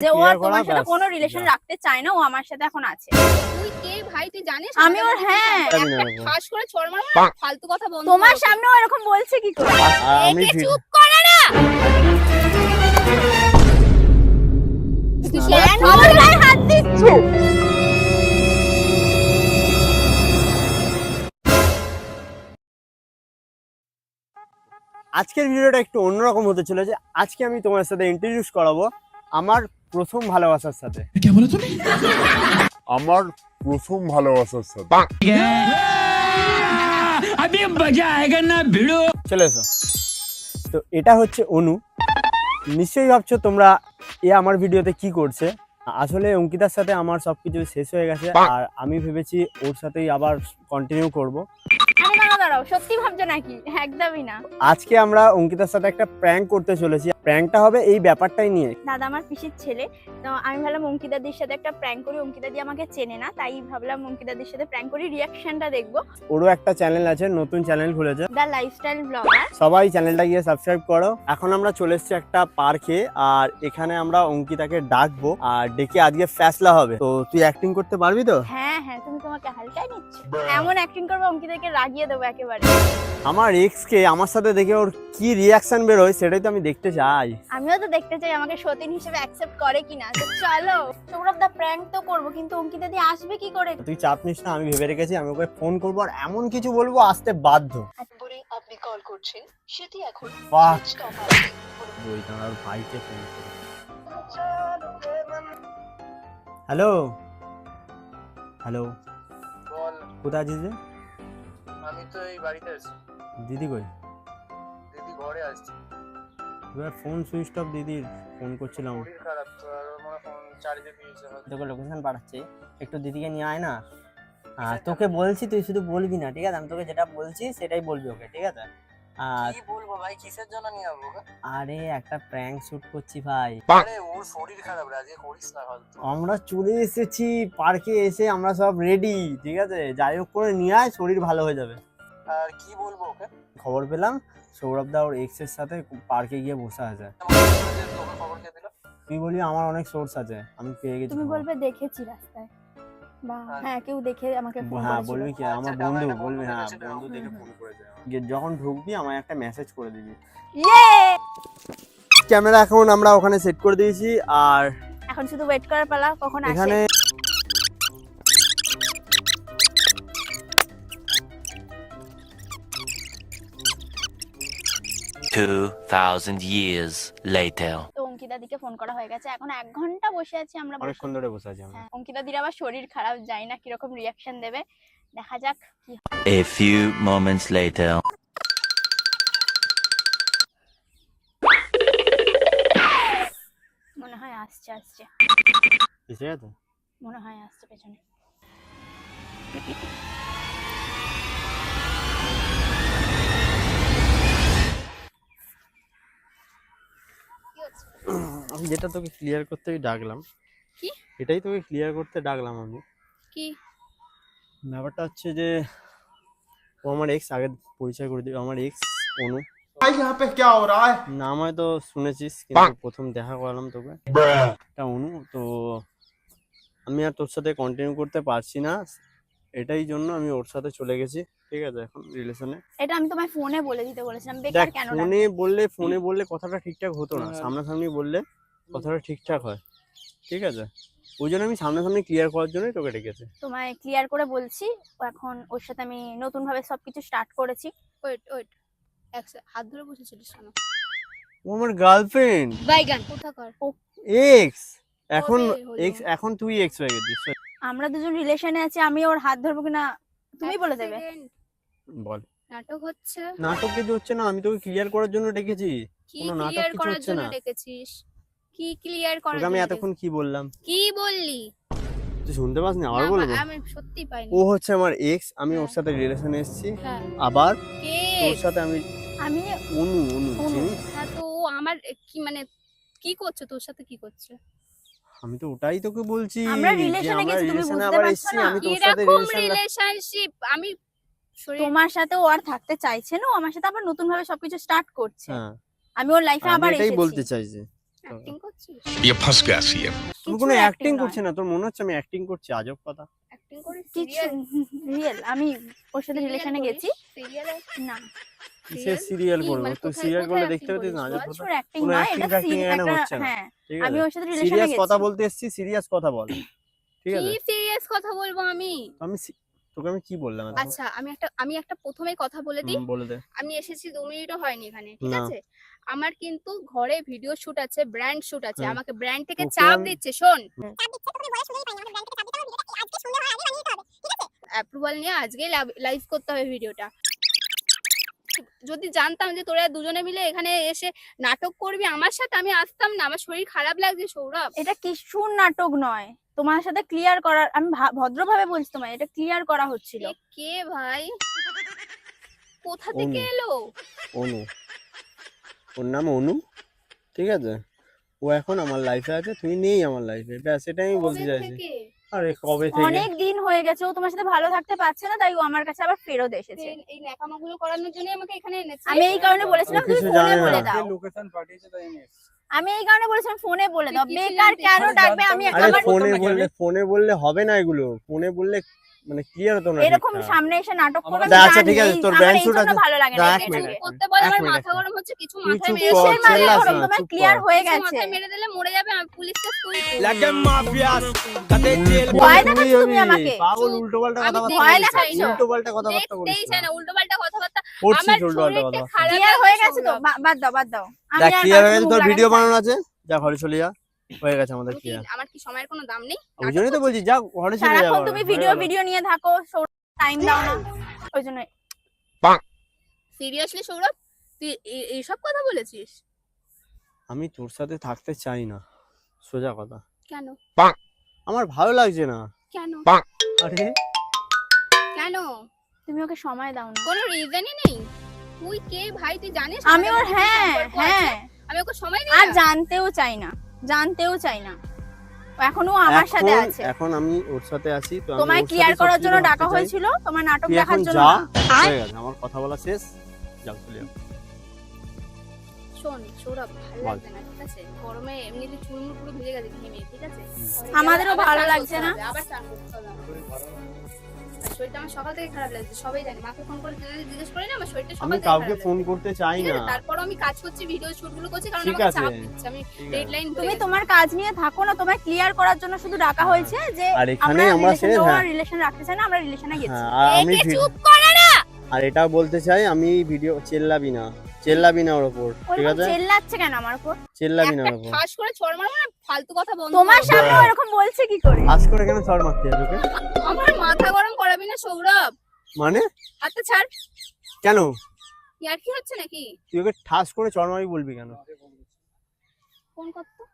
যে ও আর তোমার সাথে কোনো রিলেশন রাখতে চায় না, ও আমার সাথে এখন আছে। তুই কে ভাই, তুই জানিস আমি ওর, হ্যাঁ একটা ঠাস করে ছড় মারবো, ফালতু কথা বন্ধ। তোমার সামনে ও এরকম বলছে কি করে? আমি একে চুপ করে না। তুই কেন আমার গায়ে হাত দিচ্ছ? আজকের ভিডিওটা একটু অন্যরকম হতে চলেছে। আজকে আমি তোমার সাথে ইন্ট্রোডিউস করাবো আমার প্রথম ভালোবাসার সাথে। क्या बोला तूने? আমার প্রথম ভালোবাসার সাথে। अभी मजा आएगा ना भिड़ो। চলে এসো। তো এটা হচ্ছে অনু। নিশ্চয়ই ভাবছো তোমরা এ আমার ভিডিওতে কি করছে। আসলে অঙ্কিতার সাথে আমার সবকিছু শেষ হয়ে গেছে, আর আমি ভেবেছি ওর সাথেই আবার কন্টিনিউ করব। আরে না দাঁড়াও, সত্যি ভাবছো নাকি? একদমই না। আজকে আমরা অঙ্কিতার সাথে একটা প্র্যাঙ্ক করতে চলেছি। প্র্যাঙ্কটা হবে এই ব্যাপারটাই নিয়ে। দাদা আমার পিসির ছেলে, তো আমি ভাবলাম অঙ্কিতাদির সাথে একটা প্র্যাঙ্ক করি। অঙ্কিতাদি আমাকে চেনে না, তাই ভাবলাম অঙ্কিতাদির সাথে প্র্যাঙ্ক করি, রিয়াকশনটা দেখবো। ওরও একটা চ্যানেল আছে, নতুন চ্যানেল খুলেছে, দা লাইফস্টাইল ব্লগার। সবাই চ্যানেলটা গিয়ে সাবস্ক্রাইব করো। এখন আমরা চলে এসেছি একটা পার্কে, আর এখানে আমরা অঙ্কিতাকে ডাকবো, আর ডেকে আজকে ফ্যাসলা হবে। তো তুই অ্যাক্টিং করতে পারবি তো? হ্যাঁ হ্যাঁ, তুমি তোমাকে হালকায় নিচ্ছ, এমন অ্যাক্টিং করবো অঙ্কিতাকে রাগিয়ে দেবো একেবারে। আমার এক্স কে আমার সাথে দেখে ওর কি রিয়াকশন বেরোয় সেটাই তো আমি দেখতে চাই। আমিও তো দেখতে চাই আমাকে সতীন হিসেবে অ্যাকসেপ্ট করে কিনা। তো চলো, সৌরভ দা প্র্যাঙ্ক তো করবো, কিন্তু অঙ্কিতাদি আসবে কি করে? তুই চাপ নিস না, আমি ভেবে রেখেছি আমি ওকে ফোন করবো, আর এমন কিছু বলবো আসতে বাধ্য। নম্বরে আপনি কল করছেন সেটি এখন বাহ। সুইচড অফ আছে। ওই তোমার ভাইকে ফোন করো। হ্যালো হ্যালো, বল। কোথায় আছিস রে? আমি তো এই বাড়িতে আছি। দিদি কই? দিদি ঘরে আসছে। এবার ফোন সুইচ অফ, দিদির ফোন করছিলাম। শরীর খারাপ তো, আর মনে ফোন চার্জে দিয়েছে হয়তো। তোকে লোকেশন পাঠাচ্ছি, একটু দিদিকে নিয়ে আয় না। তোকে বলছি, তুই শুধু বলবি না, ঠিক আছে? আমি তোকে যেটা বলছি সেটাই বলবি ওকে, ঠিক আছে? আর কি বলবো ভাই, কিসের জন্য নিয়ে যাবো ওকে? আরে একটা প্র্যাঙ্ক শুট করছি ভাই। আরে ওর শরীর খারাপ রে, আজকে করিস না ফালতু। আমরা চলে এসেছি পার্কে, এসে আমরা সব রেডি, ঠিক আছে? যাই হোক করে নিয়ে আয়, শরীর ভালো হয়ে যাবে। আর কি বলবো ওকে? খবর পেলাম সৌরভ দা ওর এক্স এর সাথে পার্কে গিয়ে বসে আছে। তোকে খবর কে দিল? তুই বলি আমার অনেক সোর্স আছে, আমি পেয়ে গেছি তুমি খবর। বলবে দেখেছি রাস্তায়, বা হ্যাঁ কেউ দেখে আমাকে ফোন হ্যাঁ করেছিল। বলবি কি আমার আচ্ছা, বন্ধু, আমার একটা বলবি বন্ধু হ্যাঁ দেখেছিল। বন্ধু দেখে ফোন করেছে। যখন ঢুকবি আমায় একটা মেসেজ করে দিবি। ইয়ে! ক্যামেরা এখন আমরা ওখানে সেট করে দিয়েছি, আর এখন শুধু ওয়েট করার পালা, কখন আসে। এখানে years later. তো অঙ্কিতা দিকে ফোন করা হয়ে গেছে, এখন 1 ঘন্টা বসে আছি আমরা। অনেকক্ষণ ধরে বসে আছি আমরা। হ্যাঁ, অঙ্কিতা দির আবার শরীর খারাপ, জানি না কিরকম রিয়াকশন দেবে, দেখা যাক কি হয়। A few moments later. মনে হয় আসছে আসছে, এসে গেছে? মনে হয় আসছে পেছনে। আমি যেটা তোকে ক্লিয়ার করতে ডাকলাম, কি? এটাই তোকে ক্লিয়ার করতে ডাকলাম আমি। কি ব্যাপারটা হচ্ছে যে ও আমার এক্স, আগে পরিচয় করে দিবি। আমার এক্স অনু। यहाँ पे क्या हो रहा है? নাম হয়তো শুনেছিস, কিন্তু প্রথম দেখা করালাম তোকে। এটা অনু। তো আমি আর তোর সাথে কন্টিনিউ করতে পারছি না, এটাই জন্য আমি ওর সাথে চলে গেছি, ঠিক আছে? এখন রিলেশনে। এটা আমি তোমায় ফোনে বলে দিতে বলেছিলাম, দেখ, বেকার কেন ফোনে বললে কথাটা ঠিকঠাক হতো না, সামনাসামনি বললে কথাটা ঠিকঠাক হয়, ঠিক আছে? ওই জন্য আমি সামনাসামনি ক্লিয়ার করার জন্যই তোকে ডেকেছি। তোমায় ক্লিয়ার করে বলছি, ও এখন ওর সাথে আমি নতুন ভাবে সবকিছু স্টার্ট করেছি। ওয়েট ওয়েট, হাত ধরে বসেছিলিস কেন? ও আমার গার্লফ্রেন্ড, বাইগান কোথাকার? এক্স। এখন কবে হলো? এক্স, এখন তুই এক্স হয়ে গেছিস। আমরা দুজন রিলেশনে আছি, আমি ওর হাত ধরবো কিনা তুমি বলে দেবে। বল। নাটক হচ্ছে? নাটক কিছু হচ্ছে না, আমি তোকে ক্লিয়ার করার জন্য ডেকেছি। কি কোনো নাটক ক্লিয়ার কিছু করার হচ্ছে জন্য না। ডেকেছিস? কি ক্লিয়ার করার তোকে আমি জন্য এতক্ষণ কি বললাম কি বললি? তুই শুনতে পাসনি? আবার না, বলবো? আমি সত্যি পাইনি। ও হচ্ছে আমার এক্স, আমি ওর হ্যাঁ। সাথে রিলেশনে এসেছি, হ্যাঁ। আবার কে? তোর সাথে আমি আমি অনু অনু অনু। চিনিস? হ্যাঁ, তো ও আমার কি মানে কি করছে তোর সাথে, কি করছে? আমি তো ওটাই তোকে বলছি আমরা যে রিলেশনে আমরা গেছি, তুমি রিলেশনে বুঝতে আবার পারছো এসেছি, না? আমি তোর সাথে এরকম রিলেশন রিলেশনশিপ আমি শরীর তোমার সাথে ও আর থাকতে চাইছে না, ও আমার সাথে আবার নতুন ভাবে সবকিছু স্টার্ট করছে। হ্যাঁ, আমি ওর লাইফে আমি আবার এটাই এসেছি। বলতে চাইছি। অ্যাক্টিং করছিস? ये फंस गया सीएम। তুমি কিছু কোনো acting অ্যাক্টিং নয়। করছে না, তোর মনে হচ্ছে আমি অ্যাক্টিং করছি, আজব কথা। অ্যাক্টিং করিস? কিছু রিয়েল, আমি ওর সাথে রিলেশনে গেছি সিরিয়ালে? না, সে সিরিয়াল কি করবো, মানে তুই কোথায়- সিরিয়াল কোথায় করলে দেখতে acting পেতিস না, করিস আজব বল? কথা। কিছুর অ্যাক্টিং কোনো নয়, acting এটা ফ্যাক্টিং এখানে হচ্ছে না। হ্যাঁ, ঠিক আমি আছে, ওর সাথে রিলেশনে সিরিয়াস গেছি। কথা বলতে এসেছি, সিরিয়াস কথা বল, ঠিক আছে? কি সিরিয়াস কথা বলবো আমি? আমি তোকে আমি কি বললাম এখন? আচ্ছা, আমি একটা প্রথমেই কথা বলে দিই। বলে দে। আমি এসেছি 2 মিনিটও হয়নি এখানে, ঠিক না। আছে? আমার কিন্তু ঘরে ভিডিও শুট আছে, ব্র্যান্ড শুট আছে, হুম। আমাকে ব্র্যান্ড থেকে তোকে চাপ আমি- দিচ্ছে। শোন, হুম। অ্যাপ্রুভাল নিয়ে আজকেই লাইভ করতে হবে ভিডিওটা। যদি জানতাম যে তোরা দুজনে মিলে এখানে এসে নাটক করবি আমার সাথে, আমি আসতাম না। আমার শরীর খারাপ লাগছে সৌরভ। এটা কিশোর নাটক নয়, তোমার সাথে ক্লিয়ার করার, আমি ভদ্রভাবে বলছি তোমায়, এটা ক্লিয়ার করা হচ্ছিল। এ কে ভাই? কোথা থেকে অনু। এলো? অনু, ওর নাম অনু, ঠিক আছে? ও এখন আমার লাইফে আছে, তুই নেই আমার লাইফে, ব্যাস এটাই আমি বলতে কবে চাইছি। থেকে? আরে কবে থেকে? অনেক দিন হয়ে গেছে, ও তোমার সাথে ভালো থাকতে পারছে না, তাই ও আমার কাছে আবার ফেরত এসেছে। এই ন্যাকামাগুলো করানোর জন্য আমাকে এখানে এনেছে। আমি এই কারণে বলেছিলাম ও তুমি কিছু ফোনে জানে বলে না। দাও। লোকেশন পাঠিয়েছে তাই আমি এসেছি। আমি এই কারণে বলেছিলাম ফোনে বলে দাও, তুই কিছু বেকার জানতিস? কেন আরে ডাকবে? জানতাম আমি না। আরে আমার ফোনে বললে হবে না, এগুলো ফোনে বললে মানে ক্লিয়ার হতো না এরকম ঠিকঠাক। সামনে এসে নাটক করবে, আচ্ছা, আমি আচ্ছা, জানি, ঠিক আছে, তোর আমার brand এই shoot জন্য আছে। ভালো লাগে না। দেখ, এই এক জন্য। মিনিট। করতে বলে এক আমার মিনিট, মাথা গরম হচ্ছে। কিছু তুই মাথায় চুপ মেরে কর, কিসের মাথায় চেল্লাস গরম? না, তোমার চুপ কর। ক্লিয়ার হয়ে কিছু গেছে। মাথায় মেরে দিলে মরে যাবে, আমি পুলিশকে তুই ভয় দেখাচ্ছ তুমি আমাকে। পাগল, উল্টো পাল্টা আমি কথাবার্তা ভয় বলিস না, দেখাচ্ছ। উল্টো পাল্টা কথাবার্তা বলিস দেখতেই চাই না। না উল্টো পাল্টা কথাবার্তা। করছিস আমার উল্টো পাল্টা শরীরটা কথাবার্তা। খারাপ ক্লিয়ার হয়ে গেছে তো? সৌরভ। বাদ দাও, বাদ দাও। আমি দেখ আর ক্লিয়ার কারোর হয়ে গেছে, মুখ তোর লাগাতে ভিডিও চাই না। বানানো আছে, যা ঘরে চলে যা, হয়ে গেছে আমাদের আমি কি- ক্লিয়ার। আমার কি সময়ের কোনো দাম নেই? ওই জন্যই তো বলছি যা ঘরে চলে যা। সারাক্ষণ ঘরে, তুমি হয়ে ভিডিও গেল। ভিডিও নিয়ে থাকো, টাইম দাও না, ওই জন্য। সিরিয়াসলি সৌরভ, তুই এইসব কথা বলেছিস? আমি তোর সাথে থাকতে চাই না, সোজা কথা। কেন? আমার ভালো লাগছে না। কেন? আরে কেন? তুমি ওকে সময় দাও না। কোনো রিজনই নেই। তুই কে ভাই? তুই জানিস আমি আমাদের ওর, মধ্যে হ্যাঁ সম্পর্ক আছে? হ্যাঁ, আমি ওকে সময় দিই আর না? জানতেও চাই না, জানতেও চাই না। ও এখনো আমার সাথে আছে। এখন আমি ওর সাথে আছি, তো আমি তোমায় ওর ক্লিয়ার সাথে করার সবকিছু জন্য ভাবতে ডাকা চাই। হয়েছিল, তোমার নাটক তুই দেখার এখন জন্য যা, না। হয়ে গেছে, আমার কথা বলা শেষ, যাও চলে যাও। শোন সৌরভ, ভালো বল। লাগছে না, ঠিক আছে? গরমে এমনিতে চুলমুল পুরো ভিজে গেছে ঘেমে, ঠিক আছে? আমাদেরও আবার ভালো চান লাগছে করতে না। হবে, আবার চান করতে হবে আমার। আর শরীরটা আমার সকাল থেকে খারাপ লাগছে, সবাই জানে। মাকে ফোন করে জিজ্ঞেস করে না, আমার শরীরটা সকাল আমি থেকে কাউকে খারাপ ফোন লাগছে। করতে চাই ঠিক না। আছে, তারপরও আমি কাজ করছি, ভিডিও শুট গুলো করছি, কারণ ঠিক আমাকে আছে। চাপ দিচ্ছে। আমি ঠিক আছে। ডেডলাইন তুমি তোমার কাজ নিয়ে থাকো না, তোমায় ক্লিয়ার করার জন্য শুধু ডাকা হয়েছে যে আর এখানেই আমরা শেষ, হ্যাঁ। রিলেশন রাখতে চাই না, আমরা রিলেশনে গেছি। হ্যাঁ, আর আমি চুপ করে না। আর এটাও বলতে চাই, আমি ভিডিও চেল্লাবি না ওর ওপর, ঠিক ওরকম আছে? চেল্লাচ্ছে কেন আমার উপর? চেল্লাবি না একটা ওর ওপর। ঠাস করে চড় মারবো না, ফালতু কথা বন্ধ তোমার কর। সামনে এরকম বলছে কি করে? আজ করে কেন চড় মারতে হবে তোকে? আমার মাথা গরম করাবি না সৌরভ। মানে আচ্ছা ছাড়, কেন ইয়ার কি হচ্ছে নাকি? তুই ওকে ঠাস করে চড় মারবি বলবি কেন? ফোন করতো,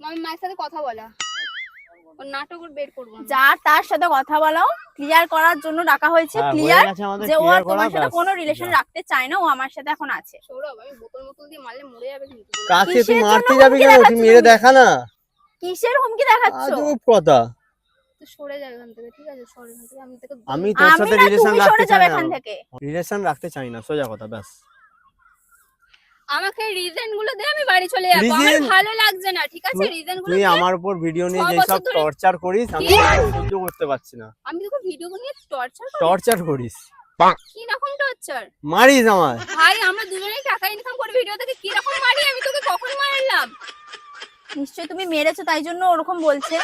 আমি মায়ের সাথে কথা বলা, ওর নাটক ওর বের করবো আমি। যা তার সাথে কথা বলাও, ক্লিয়ার করার জন্য ডাকা হয়েছে। হ্যাঁ, হয়ে ক্লিয়ার গেছে আমাদের, যে ও clear আর করা, তোমার সাথে ব্যাস। কোনো রিলেশন যা। রাখতে চায় না, ও আমার সাথে এখন আছে। সৌরভ, আমি বোতল দিয়ে মারলে মরে যাবে কিন্তু। কাকে তুই কিসের মারতে জন্য যাবি হুমকি কেন? তুই দেখাচ্ছ মেরে তুমি? দেখা না, কিসের হুমকি দেখাচ্ছ? আজব কথা। তুই সরে যাবে এখান থেকে, ঠিক আছে? সরে এখান থেকে, আমি তোকে আমি তোর আমি সাথে না, রিলেশন তুমি রাখতে সরে চাই যাবে না, এখান থেকে। রিলেশন রাখতে চাই না, সোজা কথা, ব্যাস। আমাকে রিজন গুলো দে, আমি বাড়ি চলে যাবো। আমার Reason? ভালো লাগছে না, ঠিক আছে? তুই- রিজন গুলো তুই দে। আমার উপর ভিডিও নিয়ে 6 যে বছর সব ধরে- টর্চার করিস, আমি কি? সহ্য করতে পারছি না। আমি তোকে ভিডিও নিয়ে টর্চার টর্চার করিস, কি রকম টর্চার? মারিস আমার। ভাই আমরা দুজনেই টাকা ইনকাম করে ভিডিও থেকে কি রকম মারি? আমি তোকে কখন মারলাম? নিশ্চয়ই তুমি মেরেছো, তাই জন্য ওরকম বলছে।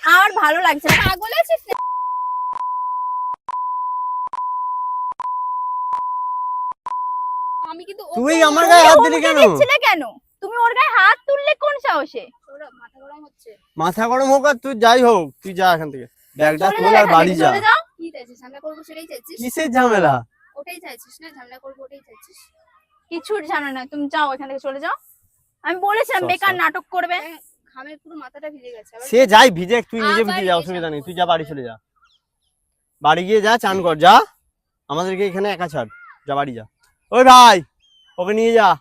আর ভালো লাগছে না। পাগল আছিস না? আমি কিন্তু ওকে তুই আমার তুমি গায়ে হাত হুমকি দিলি কেন? দিচ্ছিলে কেন? তুমি ওর গায়ে হাত তুললে কোন সাহসে? সৌরভ, মাথা গরম হচ্ছে। মাথা গরম হোক আর তুই যাই হোক, তুই যা এখান থেকে, ব্যাগটা চলে তোল যাও আর এখান বাড়ি থেকে, যা। চলে যাও। কি চাইছিস? ঝামেলা করবো সেটাই চাইছিস? কিসের ঝামেলা? ওটাই চাইছিস না? ঝামেলা করবো ওটাই চাইছিস? কিছুর জানো না, তুমি যাও এখান থেকে, চলে যাও। আমি বলেছিলাম সব, বেকার সব। নাটক করবে। ঘামে পুরো মাথাটা ভিজে গেছে। আবার সে যাই ভিজে, তুই নিজে আবার ভিজে যা, এসে অসুবিধা নেই, বল। তুই যা বাড়ি চলে যা। বাড়ি গিয়ে যা, চান কর, যা। আমাদেরকে এখানে একা ছাড়, যা বাড়ি যা। ওই ভাই, ওকে নিয়ে যা,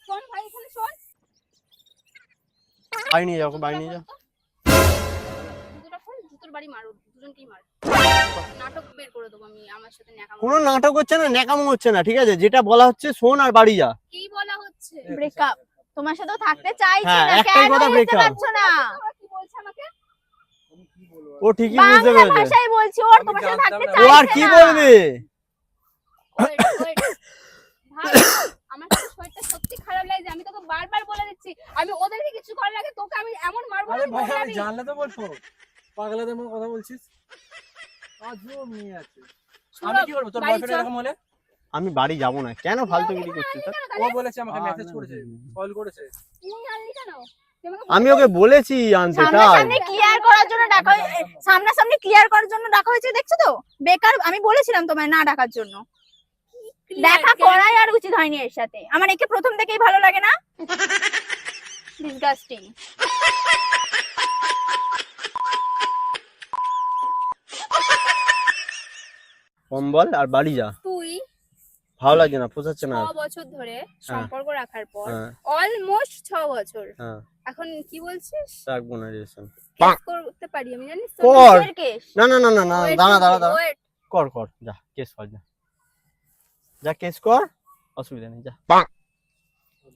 শোন ভাই, এখানে শোন। বাড়ি নিয়ে যা, ওকে বাড়ি নিয়ে যা। জুতোটা খোল, জুতোর বাড়ি মারো, দুজনকেই মার। নাটক বের করে দেবো আমি, আমার সাথে ন্যাকামো। কোনো নাটক হচ্ছে না, ন্যাকামো হচ্ছে না, ঠিক আছে? যেটা বলা হচ্ছে শোন আর বাড়ি যা। কি বলা হচ্ছে? ব্রেকআপ। তোমার সাথেও থাকতে চাইছি হ্যাঁ, না, একটাই কেন কথা বুঝতে break up। পারছো না? কি বলছে আমাকে? ও ঠিকই বুঝতে বাংলা পেরেছে। ভাষায় বলছি, ওর তোমার সাথে থাকতে ও আর চাইছে কি না। বলবে? Wait, wait. ভাই, আমার তো শরীরটা সত্যি খারাপ লাগছে, আমি তোকে বারবার বলে দিচ্ছি, আমি ওদেরকে কিছু করার আগে তোকে আমি এমন মারবো না, আরে তুই ভাই আমি দৌড়াবি। জানলে তো বলবো পাগলাদের মতো কথা বলছিস আজও মেয়ে আছে আমি কি করবো তোর বাড়ি বয়ফ্রেন্ড চল। এরকম হলে আমি বাড়ি যাব না, কেন ফালতুগিরি করছিস? ও বলেছে আমাকে মেসেজ করেছে কল করেছে তুই আনলি কেন? তুই আমাকে আমি ওকে বলেছি আনতে, তাই সামনাসামনি ক্লিয়ার করার জন্য ডাকা সামনাসামনি ক্লিয়ার করার জন্য ডাকা হয়েছে, দেখছো তো? বেকার আমি বলেছিলাম তোমায় না ডাকার জন্য। দেখা করাই আর উচিত হয়নি এর সাথে। আমার একে প্রথম থেকেই ভালো লাগে না। ডিসগাস্টিং। কম বল আর বাড়ি যা, তুই ভালো লাগছে না, পোষাচ্ছে না। 6 বছর ধরে সম্পর্ক রাখার পর, হ্যাঁ অলমোস্ট 6 বছর, হ্যাঁ, এখন কি বলছিস? রাখবো না রিলেশন। কেস করতে পারি আমি, জানিস তো? কর। কিসের কেস? না না না না না, Wait, দাঁড়া দাঁড়া দাঁড়া, wait. কর কর, যা কেস কর, যা যা কেস কর, অসুবিধা নেই, যা।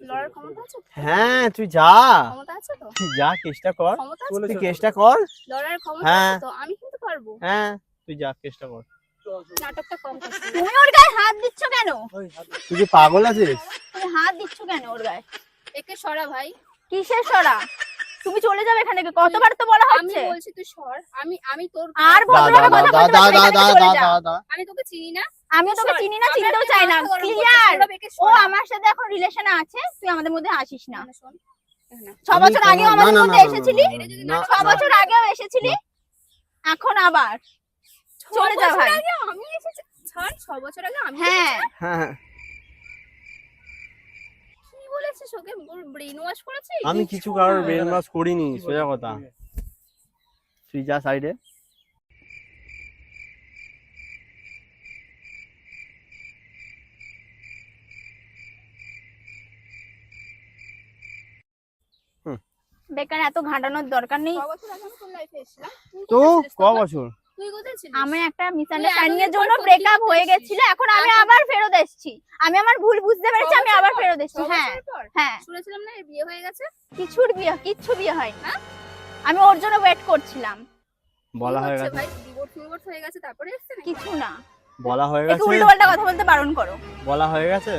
লড়ার ক্ষমতা আছে তো? হ্যাঁ তুই যা, ক্ষমতা আছে তো? তুই যা কেসটা কর, ক্ষমতা আছে? তুই কেসটা কর। লড়ার ক্ষমতা হ্যাঁ। আছে তো? আমি কিন্তু পারবো। হ্যাঁ তুই যা কেসটা কর। নাটকটা কম করছিস। তুমি ওর গায়ে হাত দিচ্ছ কেন? তুই কি পাগল আছিস? তুমি হাত দিচ্ছ কেন ওর গায়ে? একে সরা ভাই। কিসের সরা? তুমি চলে যাবে এখান থেকে, কতবার তো বলা আমি হচ্ছে। বলছি তুই সর। আমি তোর আর দা দা ভদ্রভাবে দা কথা দা বলতে দা পারছো দা না, দা এখান থেকে চলে দা যাও। আমি তোকে চিনি না। আমিও তোকে সর। চিনি না, আমরা চিনতেও একটা চাই না। মাথা গরম করছি, ক্লিয়ার। সৌরভ একে ও সরা। আমার সাথে এখন রিলেশনে আছে, তুই আমাদের মধ্যে আসিস না। না, শোন। এখানে। 6 বছর আমি আগেও না, আমাদের না, মধ্যে না, না, এসেছিলি, না, এটা যদি না, 6 না, বছর আগেও এসেছিলি, এখন আবার চলে যা 6 বছর ভাই। আগে আমি এসেছি। ছাড়, 6 বছর আগে আমি হ্যাঁ এসেছি। হ্যাঁ কি বলেছিস ওকে? ব্রেন ওয়াশ করেছিস? আমি কিছু কারোর ব্রেন ওয়াশ করিনি, সোজা কথা। তুই যা সাইডে। বেকার এত ঘাটানোর দরকার নেই। 6 বছর আগে আমি তোর লাইফে এসেছিলাম। তুই তো কোথায় ছিলিস ক তখন? বছর? তুই কোথায় ছিলিস? আমি একটা মিসআন্ডারস্ট্যান্ডিং এর এতদিন জন্য পর ব্রেকআপ প্রতিদিন হয়ে দেখছিস। গেছিল, এখন আমি এখন- আবার ফেরত এসেছি। আমি আমার ভুল বুঝতে পেরেছি, 6 আমি বছর আবার পর? ফেরত এসেছি। 6 হ্যাঁ বছর পর? হ্যাঁ, শুনেছিলাম না এর বিয়ে হয়ে গেছে। কিচ্ছু বিয়ে হয়নি। আমি ওর জন্য ওয়েট করছিলাম। বলা কি হয়ে হচ্ছে গেছে, ভাই, ডিভোর্স হয়ে গেছে তারপরে এসেছে নাকি? কিছু না, বলা হয়ে একটু গেছে, উল্টো পাল্টা কথা বলতে বারণ করো। বলা হয়ে গেছে।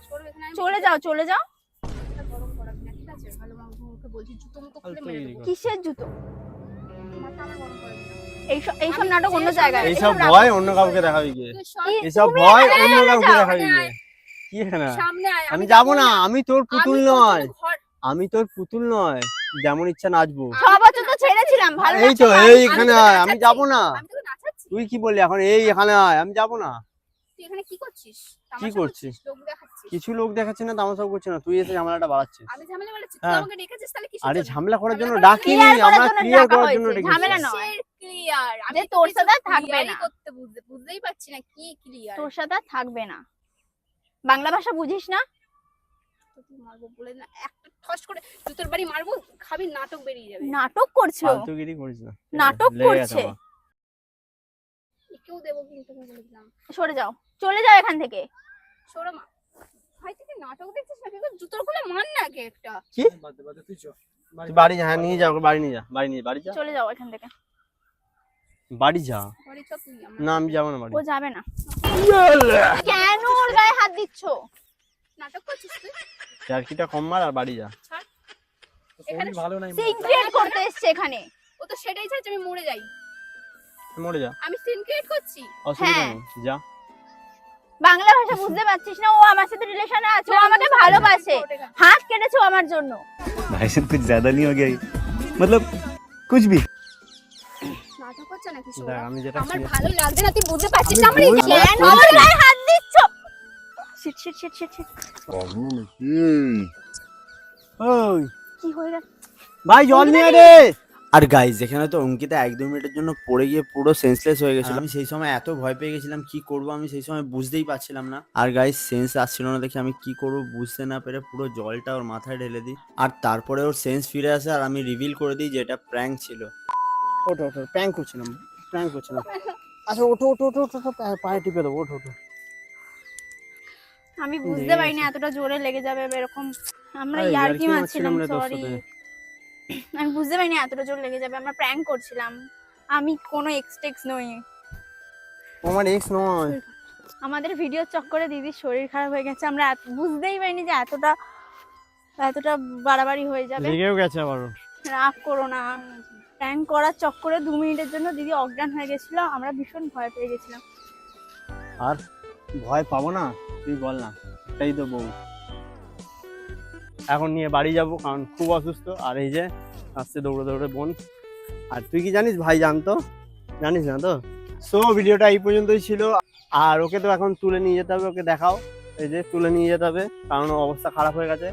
সরো এখানে, আমি চলে যাও চলে যাও। মাথাটা গরম করাবি না, ঠিক আছে? ভালো মুখে বলছি, জুতো মুতো খুলে মেরে দেবো। কিসের জুতো? মাথা আমার গরম করাবি না। এইসব আমি নাটক অন্য যে জায়গায়, সময়- এইসব রাখো। ভয় অন্য কাউকে দেখাবি গিয়ে, তুই সর, কি- এইসব তুমি ভয় এখানে অন্য চলে কাউকে যাও। দেখাবি এখানে গিয়ে। আয়। কি এখানে? সামনে আয়। আমি যাব না, আমি তোর আমি পুতুল তোর নয়, জন্য ঘর- আমি তোর পুতুল নয়, যেমন ইচ্ছা নাচবো। 6 বছর তো ছেড়েছিলাম, ভালো এই তো, লাগছে না। এই আমি এখানে তোকে আয়, আমি নাচাচ্ছি। যাব না। আমি তোকে নাচাচ্ছি। তুই কি বললি এখন? এই এখানে আয়, আমি যাব না। তুই এখানে কি করছিস? কি তামাশা করছিস? লোক দেখাচ্ছিস। কিছু লোক দেখাচ্ছে না, তামাশাও করছে না, তুই এসে ঝামেলাটা বাড়াচ্ছিস। আমি ঝামেলা বলেছি, তুই হ্যাঁ। আমাকে ডেকেছিস, তাহলে কিসের আরে জন্য? ঝামেলা করার জন্য ঝামেলা ডাকিনি, clear করার আমরা জন্য ক্লিয়ার ডাকা করার জন্য হয়েছে, ডেকেছি। ঝামেলা নয়। ক্লিয়ার। আমি যে তোর কিছু সাথে আর থাকবে clear-ই না। করতে বুঝতেই পারছি না কি ক্লিয়ার। তোর সাথে আর থাকবে না। বাংলা ভাষা বুঝিস না? তুই মারবো বলে না, একটা ঠস করে জুতোর বাড়ি মারবো, খাবি, নাটক বেরিয়ে যাবে। নাটক করছো, ফালতুগিরি করিস না, নাটক লেগে গেছে করছে। আমার। একেও দেবো কিন্তু, আমি বলে দিলাম। সরে যাও, চলে যাও এখান থেকে। সরো মা। ভাই তুই কি নাটক দেখছিস নাকি? জুতোর খুলে মার না কে একটা। বাদ দে তুই চ তুই বাড়ি যা, হ্যাঁ নিয়ে যাও, বাড়ি নিয়ে যা, বাড়ি যা, চলে যাও এখান থেকে। বাড়ি যা। বাড়ি চ তুই, আমার না আমি যাবো না বাড়ি। ও যাবে না। কেন ওর গায়ে হাত দিচ্ছ? নাটক করছিস তুই। চারকিটা কম মার আর বাড়ি যা। ছাড়। শরীর ভালো নাই সিন ক্রিয়েট করতে এসছে এখানে। ও তো সেটাই চাইছে আমি মরে যাই। মরে যা, আমি সিন ক্রিয়েট করছি। অসুবিধা হ্যাঁ। নেই, যা। বাংলা ভাষা বুঝতে পারছিস না? ও আমার সাথে রিলেশনে আছে, ও আমাকে ভালোবাসে, হাত কেটেছে ও আমার জন্য। भाई साहब कुछ ज्यादा नहीं हो गया ये? मतलब कुछ भी। নাটক করছে নাকি দেখ সোনা? আমি যেটা আমার ভালো লাগছে না, তুই বুঝতে পারছিস না? আমি আমার বলছি, কেন কেন ওর গায়ে হাত দিচ্ছ? Shit shit shit shit shit. পাগল নাকি? ওই কি হয়ে গেল? ভাই জল নিয়ে রে। আর গাইস এখানে তো অঙ্কিতা 1-2 মিনিটের জন্য পড়ে গিয়ে পুরো সেন্সলেস হয়ে গেছিল। আমি সেই সময় এত ভয় পেয়ে গেছিলাম, কি করব আমি সেই সময় বুঝতেই পারছিলাম না। আর গাইস সেন্স আসছিল না দেখে আমি কি করব বুঝতে না পেরে পুরো জলটা ওর মাথায় ঢেলে দিই। আর তারপরে ওর সেন্স ফিরে আসে আর আমি রিভিল করে দিই যে এটা প্র্যাঙ্ক ছিল। ওঠো ওঠো, প্র্যাঙ্ক করছিলাম, প্র্যাঙ্ক করছিলাম। আচ্ছা ওঠো ওঠো ওঠো ওঠো, পায়ে টিপে দেবো, ওঠো ওঠো। আমি বুঝতে লেগে পারিনি গেছে। এতটা জোরে লেগে যাবে এরকম। আমরা আরে, ইয়ার্কি ইয়ার্কি মারছিলাম, মারছিলাম রে তোর সরি। সাথে। আমি বুঝতে পারিনি এতটা জোর লেগে যাবে, আমরা প্র্যাঙ্ক করছিলাম। আমি কোনো এক্সটেক্স নই। আমার এক্স নয়। আমাদের ভিডিও চক্করে দিদির শরীর খারাপ হয়ে গেছে, আমরা বুঝতেই পারিনি যে এতটা বাড়াবাড়ি হয়ে যাবে। লেগেও গেছে আবার। রাগ করো না, প্র্যাঙ্ক করার চক্করে 2 মিনিটের জন্য দিদি অজ্ঞান হয়ে গেছিল, আমরা ভীষণ ভয় পেয়ে গেছিলাম। আর ভয় পাবো না, তুই বল না, এটাই তো বউ। এখন নিয়ে বাড়ি যাব, কারণ খুব অসুস্থ। আর এই যে আসছে দৌড়ে দৌড়ে বোন। আর তুই কি জানিস ভাই জানতো? জানিস না তো? সো ভিডিওটা এই পর্যন্তই ছিল। আর ওকে তো এখন তুলে নিয়ে যেতে হবে, ওকে দেখাও। এই যে তুলে নিয়ে যেতে হবে, কারণ ওর অবস্থা খারাপ হয়ে গেছে।